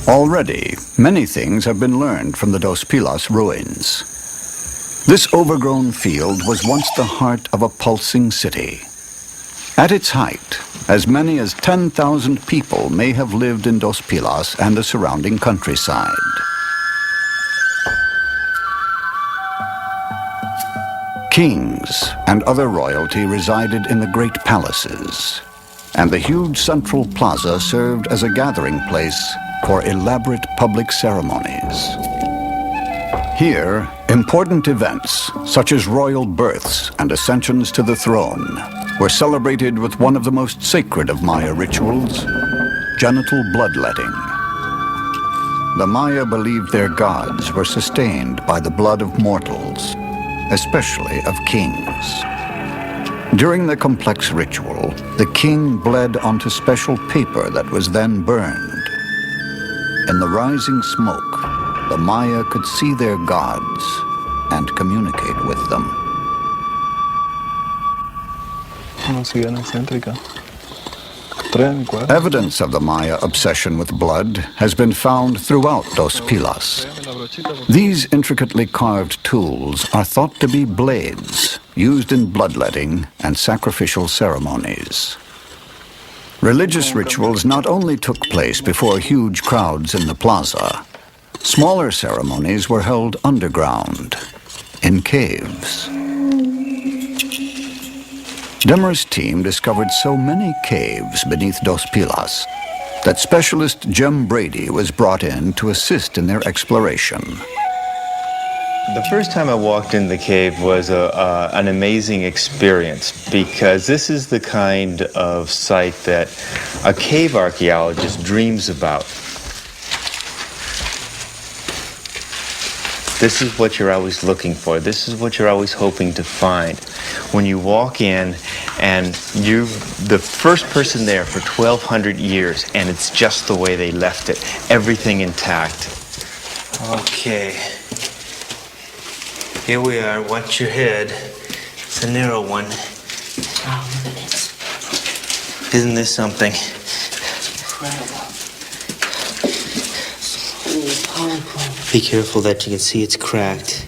Already, many things have been learned from the Dos Pilas ruins. This overgrown field was once the heart of a pulsing city. At its height, as many as 10,000 people may have lived in Dos Pilas and the surrounding countryside. Kings and other royalty resided in the great palaces, and the huge central plaza served as a gathering place for elaborate public ceremonies. Here, important events, such as royal births and ascensions to the throne, were celebrated with one of the most sacred of Maya rituals, genital bloodletting. The Maya believed their gods were sustained by the blood of mortals, especially of kings. During the complex ritual, the king bled onto special paper that was then burned. In the rising smoke, the Maya could see their gods and communicate with them. Evidence of the Maya obsession with blood has been found throughout Dos Pilas. These intricately carved tools are thought to be blades used in bloodletting and sacrificial ceremonies. Religious rituals not only took place before huge crowds in the plaza, smaller ceremonies were held underground, in caves. Demmer's team discovered so many caves beneath Dos Pilas that specialist Jem Brady was brought in to assist in their exploration. The first time I walked in the cave was an amazing experience, because this is the kind of site that a cave archaeologist dreams about. This is what you're always looking for. This is what you're always hoping to find. When you walk in and you're the first person there for 1,200 years, and it's just the way they left it, everything intact. Okay. Here we are. Watch your head. It's a narrow one. Oh, look at this. Isn't this something? Incredible. So powerful. Be careful that you can see it's cracked.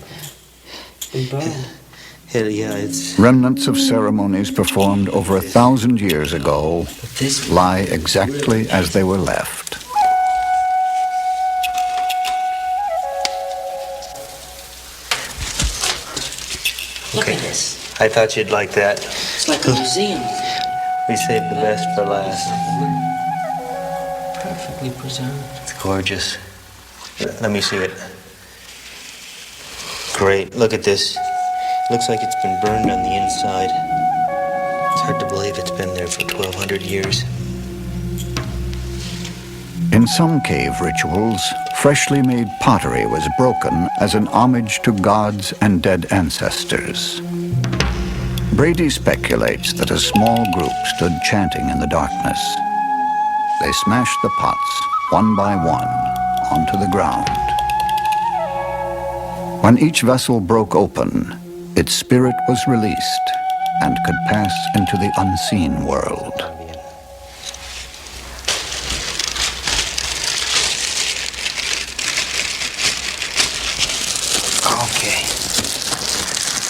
Yeah, it's... Remnants of ceremonies performed over 1,000 years ago lie exactly as they were left. Look at this. I thought you'd like that. It's like a museum. We saved the best for last. Perfectly preserved. It's gorgeous. Let me see it. Great. Look at this. Looks like it's been burned on the inside. It's hard to believe it's been there for 1,200 years. In some cave rituals, freshly made pottery was broken as an homage to gods and dead ancestors. Brady speculates that a small group stood chanting in the darkness. They smashed the pots, one by one, onto the ground. When each vessel broke open, its spirit was released and could pass into the unseen world. Okay.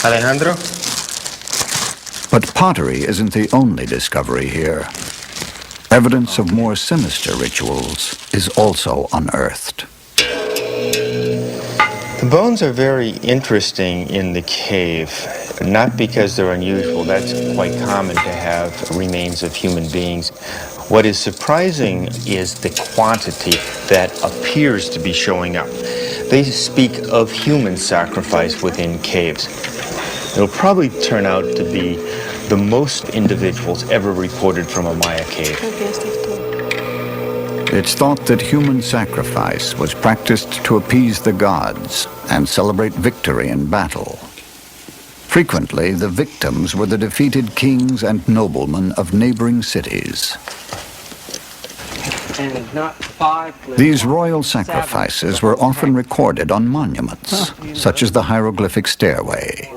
Alejandro? But pottery isn't the only discovery here. Evidence of more sinister rituals is also unearthed. The bones are very interesting in the cave, not because they're unusual. That's quite common to have remains of human beings. What is surprising is the quantity that appears to be showing up. They speak of human sacrifice within caves. It'll probably turn out to be the most individuals ever reported from a Maya cave. It's thought that human sacrifice was practiced to appease the gods and celebrate victory in battle. Frequently, the victims were the defeated kings and noblemen of neighboring cities. And not 5. These royal sacrifices were often recorded on monuments, such as the hieroglyphic stairway.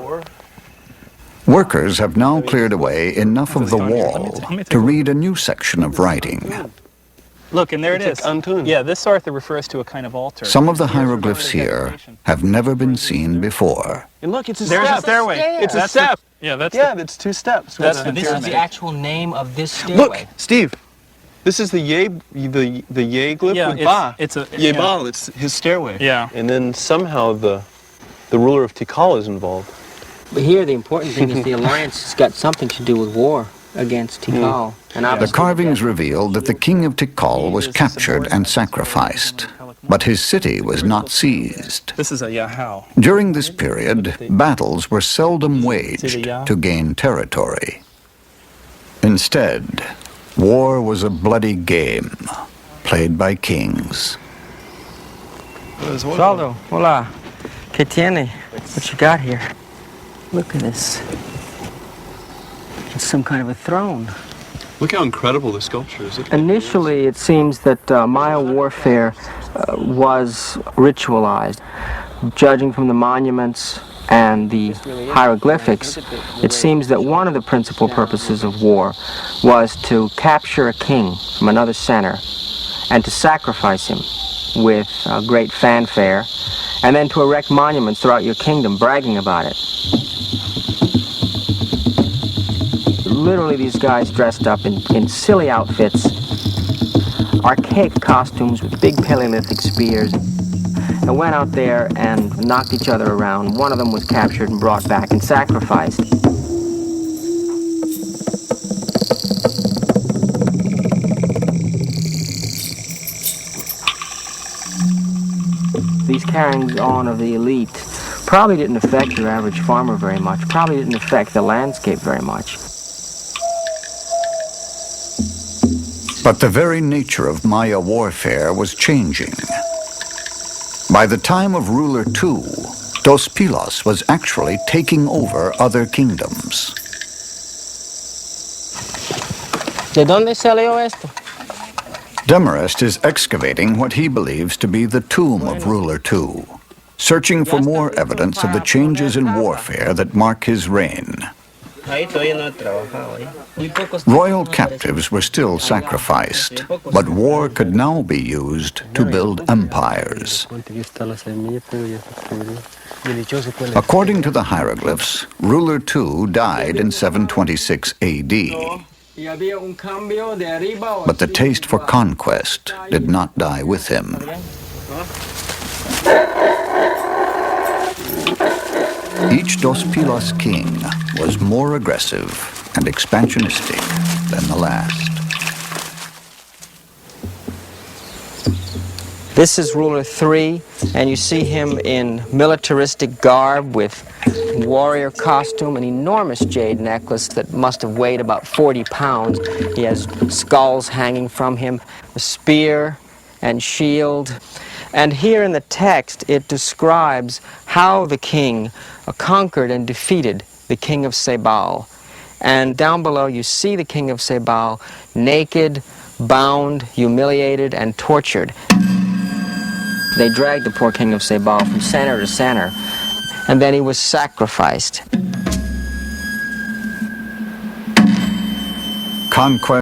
Workers have now cleared away enough of the wall to read a new section of writing. Look, and there it is. It's like untuned. Yeah, this Arthur refers to a kind of altar. Some of the hieroglyphs here have never been seen before. And look, it's a There's step. a stairway. It's a That's step. Yeah, that's Yeah, that's 2 steps. That's With the a- This is pyramid. the actual name of this stairway. Look, Steve. This is the yay glyph Yeah, with Ba. it's a Yebal, it's his stairway. Yeah. And then somehow the ruler of Tikal is involved. But here, the important thing is the alliance has got something to do with war against Tikal. And The obviously carvings reveal that the king of Tikal was captured and sacrificed, but his city was not seized. This is a Yahoo. During this period, battles were seldom waged to gain territory. Instead, war was a bloody game played by kings. Saldo, hola. ¿Qué tiene? What you got here? Look at this. It's some kind of a throne. Look how incredible the sculpture is. Initially, it seems that Maya warfare was ritualized. Judging from the monuments and the hieroglyphics, it seems that one of the principal purposes of war was to capture a king from another center and to sacrifice him with great fanfare, and then to erect monuments throughout your kingdom bragging about it. Literally, these guys dressed up in silly outfits, archaic costumes with big Paleolithic spears, and went out there and knocked each other around. One of them was captured and brought back and sacrificed. These carryings on of the elite probably didn't affect your average farmer very much, probably didn't affect the landscape very much. But the very nature of Maya warfare was changing. By the time of ruler 2, Dos Pilos was actually taking over other kingdoms. ¿De dónde salió esto? Demarest is excavating what he believes to be the tomb of ruler 2, searching for more evidence of the changes in warfare that mark his reign. Royal captives were still sacrificed, but war could now be used to build empires. According to the hieroglyphs, ruler 2 died in 726 AD, but the taste for conquest did not die with him. Each Dos Pilos king was more aggressive and expansionistic than the last. This is ruler 3, and you see him in militaristic garb with warrior costume, an enormous jade necklace that must have weighed about 40 pounds. He has skulls hanging from him, a spear and shield. And here in the text, it describes how the king conquered and defeated the king of Sebal. And down below, you see the king of Sebal naked, bound, humiliated, and tortured. They dragged the poor king of Sebal from center to center, and then he was sacrificed. Conquest